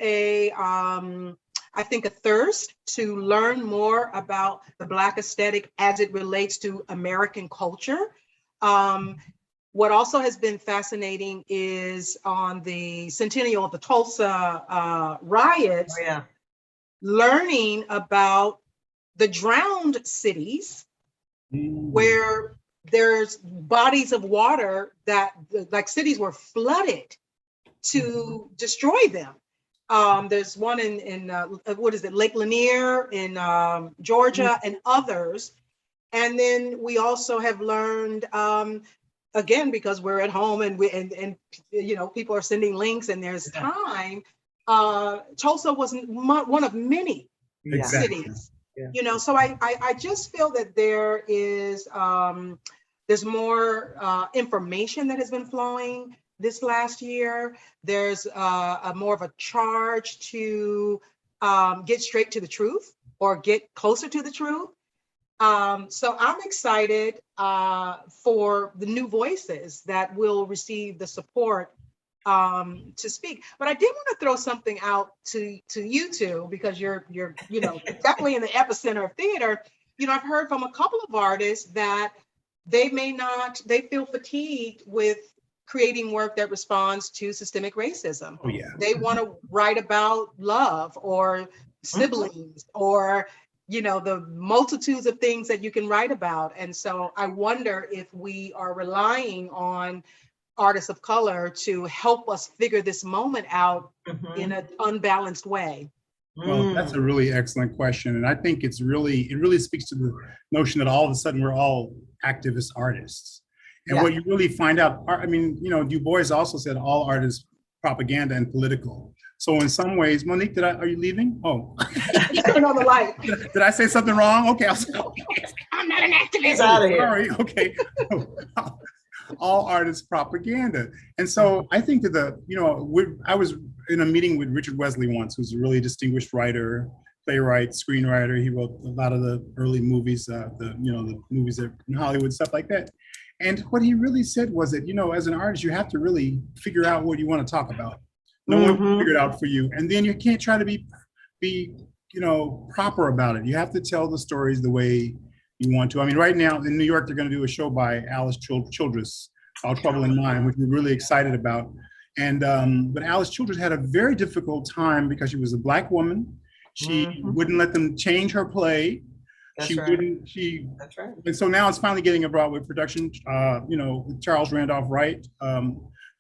I think a thirst to learn more about the Black aesthetic as it relates to American culture. What also has been fascinating is on the centennial of the Tulsa riots, learning about the drowned cities where there's bodies of water that like cities were flooded to destroy them. There's one in Lake Lanier in Georgia and others. And then we also have learned, again, because we're at home and people are sending links and there's time, Tulsa wasn't one of many cities. So I just feel that there is, there's more information that has been flowing this last year. There's more of a charge to get straight to the truth or get closer to the truth. So I'm excited for the new voices that will receive the support to speak. But I did want to throw something out to you two, because you're definitely in the epicenter of theater. I've heard from a couple of artists that they feel fatigued with creating work that responds to systemic racism. Oh, yeah. They want to write about love or siblings or, the multitudes of things that you can write about. And so I wonder if we are relying on artists of color to help us figure this moment out in an unbalanced way? Well, that's a really excellent question. And I think it really speaks to the notion that all of a sudden we're all activist artists. And what you really find out, I mean, you know, Du Bois also said all art is propaganda and political. So in some ways, Monique, are you leaving? Oh. Turn on the light. Did I say something wrong? Okay, I'm not an activist. He's out of here. Sorry, okay. All art is propaganda. And so I think that I was in a meeting with Richard Wesley once, who's a really distinguished writer, playwright, screenwriter. He wrote a lot of the early movies, the movies in Hollywood, stuff like that. And what he really said was that, as an artist, you have to really figure out what you want to talk about. No one can figure it out for you. And then you can't try to be proper about it. You have to tell the stories the way you want to. I mean, right now in New York, they're going to do a show by Alice Childress called Trouble in Mind, which we're really excited about. And but Alice Childress had a very difficult time because she was a Black woman. She wouldn't let them change her play. That's She right. wouldn't. That's right. And so now it's finally getting a Broadway production. With Charles Randolph Wright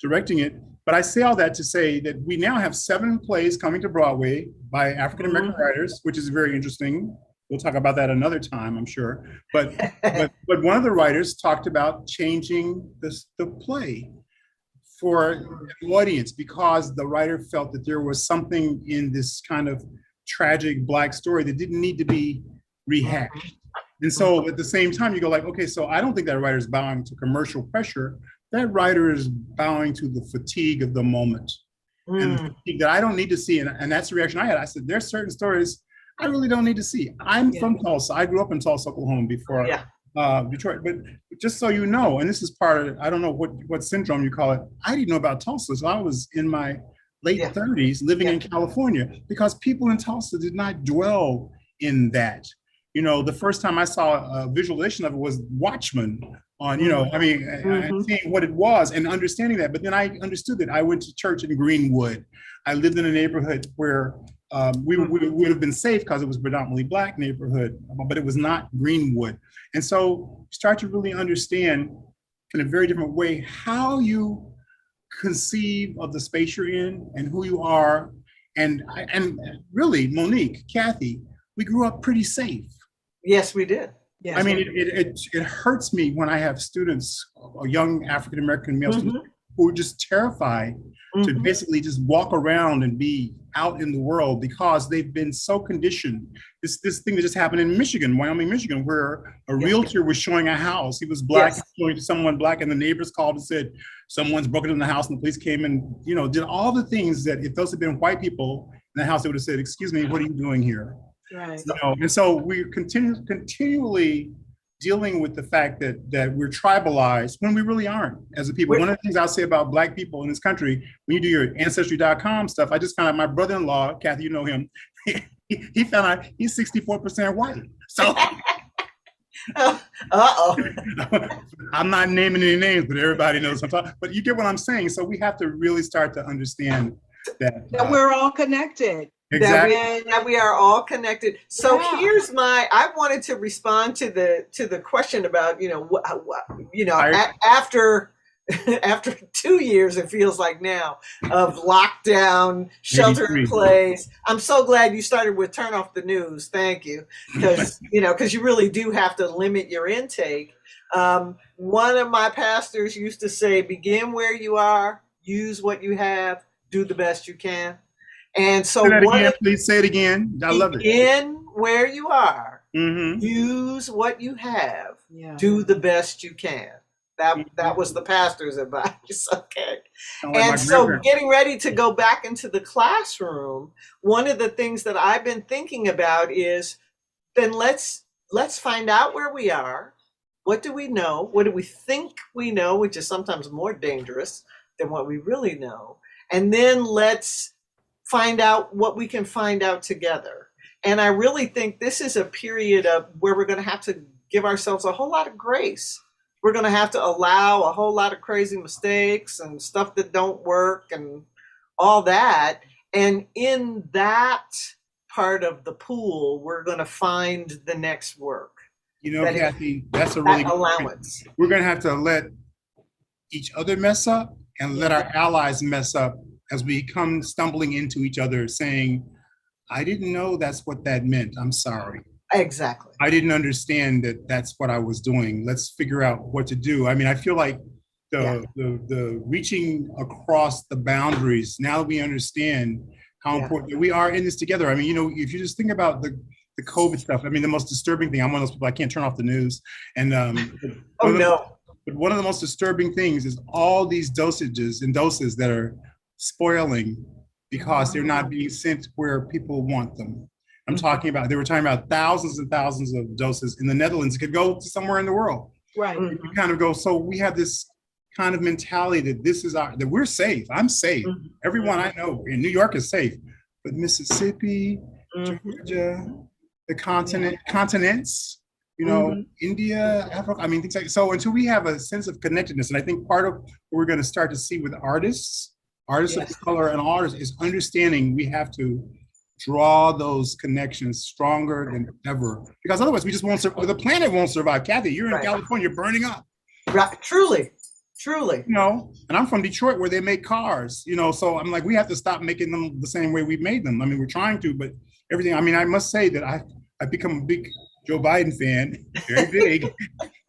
directing it. But I say all that to say that we now have 7 plays coming to Broadway by African American writers, which is very interesting. We'll talk about that another time, I'm sure. But one of the writers talked about changing the play for the audience because the writer felt that there was something in this kind of tragic Black story that didn't need to be rehashed. And so at the same time, you go like, okay, so I don't think that writer is bowing to commercial pressure. That writer is bowing to the fatigue of the moment and the fatigue that I don't need to see. And that's the reaction I had. I said, there's certain stories I really don't need to see. I'm from Tulsa. I grew up in Tulsa, Oklahoma before Detroit. But just so you know, and this is part of, I don't know what syndrome you call it. I didn't know about Tulsa. So I was in my late 30s living in California because people in Tulsa did not dwell in that. The first time I saw a visualization of it was Watchmen on, and seeing what it was and understanding that. But then I understood that I went to church in Greenwood. I lived in a neighborhood where we would have been safe because it was a predominantly Black neighborhood, but it was not Greenwood. And so you start to really understand in a very different way how you conceive of the space you're in and who you are. And really, Monique, Kathy, we grew up pretty safe. Yes, we did. Yes. I mean, it hurts me when I have students, young African-American male students, who are just terrified to basically just walk around and be out in the world because they've been so conditioned. This thing that just happened in Wyoming, Michigan, where a realtor was showing a house. He was Black, showing to someone Black, and the neighbors called and said, someone's broken in the house, and the police came and, did all the things that if those had been white people in the house, they would have said, excuse me, what are you doing here? Right. And so we're continually dealing with the fact that we're tribalized when we really aren't as a people. One of the things I'll say about Black people in this country, when you do your Ancestry.com stuff, I just found out my brother-in-law, Kathy, you know him, he found out he's 64% white. So I'm not naming any names, but everybody knows what I'm talking. But you get what I'm saying. So we have to really start to understand that we're all connected. Exactly. That we are all connected. So here's I wanted to respond to the question about, after 2 years, it feels like now, of lockdown, shelter in place. I'm so glad you started with turn off the news. Thank you. Because, because you really do have to limit your intake. One of my pastors used to say, begin where you are, use what you have, do the best you can. And so please say it again. I love it. Begin where you are, use what you have, do the best you can. That was the pastor's advice. Okay. And so getting ready to go back into the classroom, one of the things that I've been thinking about is then let's find out where we are. What do we know? What do we think we know, which is sometimes more dangerous than what we really know. And then let's find out what we can find out together. And I really think this is a period of where we're going to have to give ourselves a whole lot of grace. We're going to have to allow a whole lot of crazy mistakes and stuff that don't work and all that. And in that part of the pool, we're going to find the next work. Kathy, that's a really allowance. We're going to have to let each other mess up and let our allies mess up as we come stumbling into each other saying, I didn't know that's what that meant. I'm sorry. Exactly. I didn't understand that that's what I was doing. Let's figure out what to do. I mean, I feel like the reaching across the boundaries, now that we understand how important that we are in this together. I mean, you know, if you just think about the COVID stuff, I mean, the most disturbing thing, I'm one of those people, I can't turn off the news. And but one of the most disturbing things is all these dosages and doses that are spoiling because they're not being sent where people want them. I'm talking about, they were talking about thousands and thousands of doses in the Netherlands. It could go to somewhere in the world. Right. You kind of go, so we have this kind of mentality that this is that we're safe. I'm safe. Everyone I know in New York is safe, but Mississippi, Georgia, the continents, you know, India, Africa, I mean, things like, so until we have a sense of connectedness, and I think part of what we're going to start to see with artists of color and artists is understanding we have to draw those connections stronger than ever, because otherwise we just won't survive. The planet won't survive. Kathy, you're in California, burning up. Right. Truly. You know, and I'm from Detroit where they make cars, you know, so I'm like, we have to stop making them the same way we made them. I mean, we're trying to, but everything, I mean, I must say that I've become a big Joe Biden fan, very big,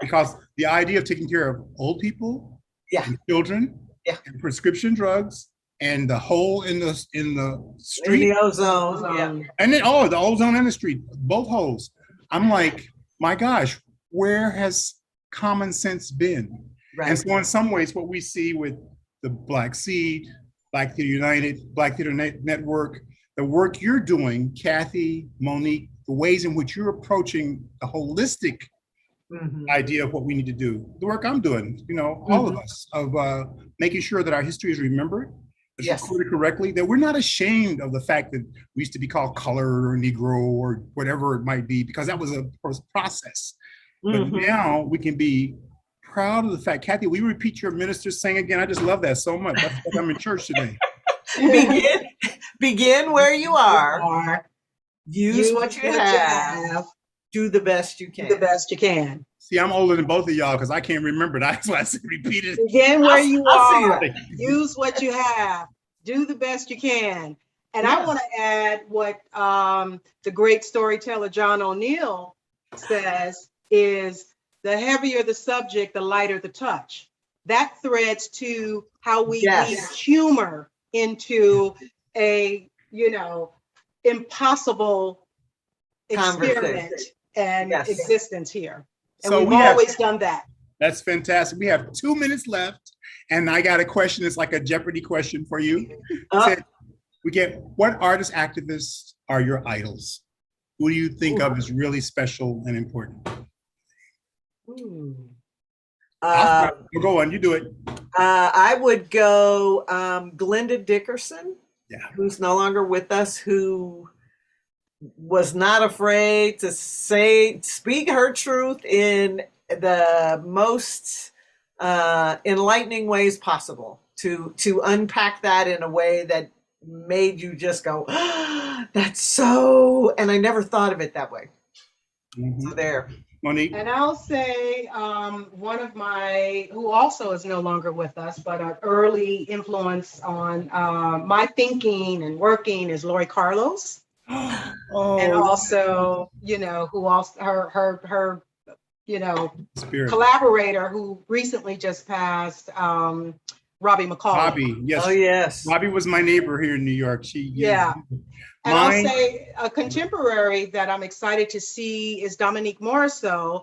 because the idea of taking care of old people and children and prescription drugs and the hole in the street. In the ozone, And then, the ozone and the street, both holes. I'm like, my gosh, where has common sense been? Right. And so in some ways, what we see with the Black Seed, Black Theater United, Black Theater Network, the work you're doing, Kathy, Monique, the ways in which you're approaching the holistic idea of what we need to do, the work I'm doing, you know, all of us, of making sure that our history is remembered, it's recorded correctly, that we're not ashamed of the fact that we used to be called colored or Negro or whatever it might be, because that was a process. But now we can be proud of the fact. Kathy, will you repeat your minister's saying again? I just love that so much. That's like I'm in church today. Begin where you are. Use what you have. Do the best you can. Do the best you can. See, I'm older than both of y'all because I can't remember. That's why I said repeat it. Begin where you are. Use what you have. Do the best you can. And I want to add what the great storyteller John O'Neill says is, the heavier the subject, the lighter the touch. That threads to how we weave humor into a, you know, impossible experiment and existence here. And so we've always done that. That's fantastic. We have 2 minutes left, and I got a question. It's like a Jeopardy question for you. We get, what artists, activists are your idols? Who do you think of as really special and important? Go on, you do it. I would go Glenda Dickerson, who's no longer with us, who was not afraid to speak her truth in the most enlightening ways possible, to unpack that in a way that made you just go, that's so, and I never thought of it that way. So there. Monique? And I'll say one of my, who also is no longer with us, but an early influence on my thinking and working is Lori Carlos. And also, you know, who also, her you know, collaborator who recently just passed, Robbie McCall. Robbie, yes. Oh, yes. Robbie was my neighbor here in New York. And I'll say a contemporary that I'm excited to see is Dominique Morisseau,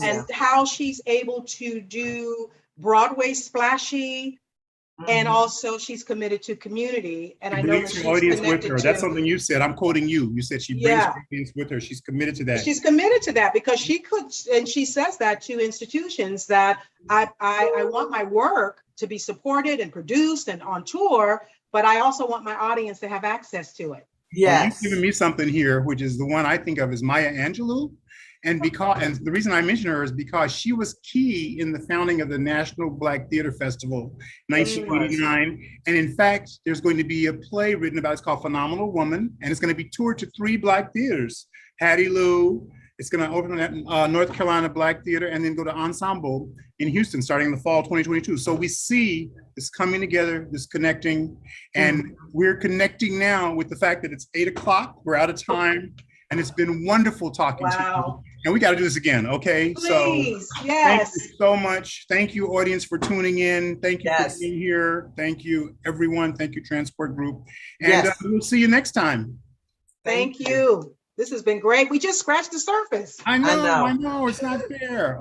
and how she's able to do Broadway splashy, and also she's committed to community. And I know that she's audience with her. That's something you said. I'm quoting you. You said she brings her audience with her. She's committed to that. She's committed to that because she could, and she says that to institutions that I want my work to be supported and produced and on tour, but I also want my audience to have access to it. Yes. Well, you've given me something here, which is the one I think of as Maya Angelou. And the reason I mention her is because she was key in the founding of the National Black Theater Festival, 1989. And in fact, there's going to be a play written about, it's called Phenomenal Woman, and it's going to be toured to 3 Black theaters, Hattie Lou It's going to open at North Carolina Black Theater and then go to Ensemble in Houston starting in the fall 2022. So we see this coming together, this connecting, and we're connecting now with the fact that it's 8 o'clock. We're out of time, and it's been wonderful talking to you. And we got to do this again, okay? Please, so yes. Thank you so much. Thank you, audience, for tuning in. Thank you for being here. Thank you, everyone. Thank you, Transport Group. And we'll see you next time. Thank you. This has been great. We just scratched the surface. I know. It's not fair.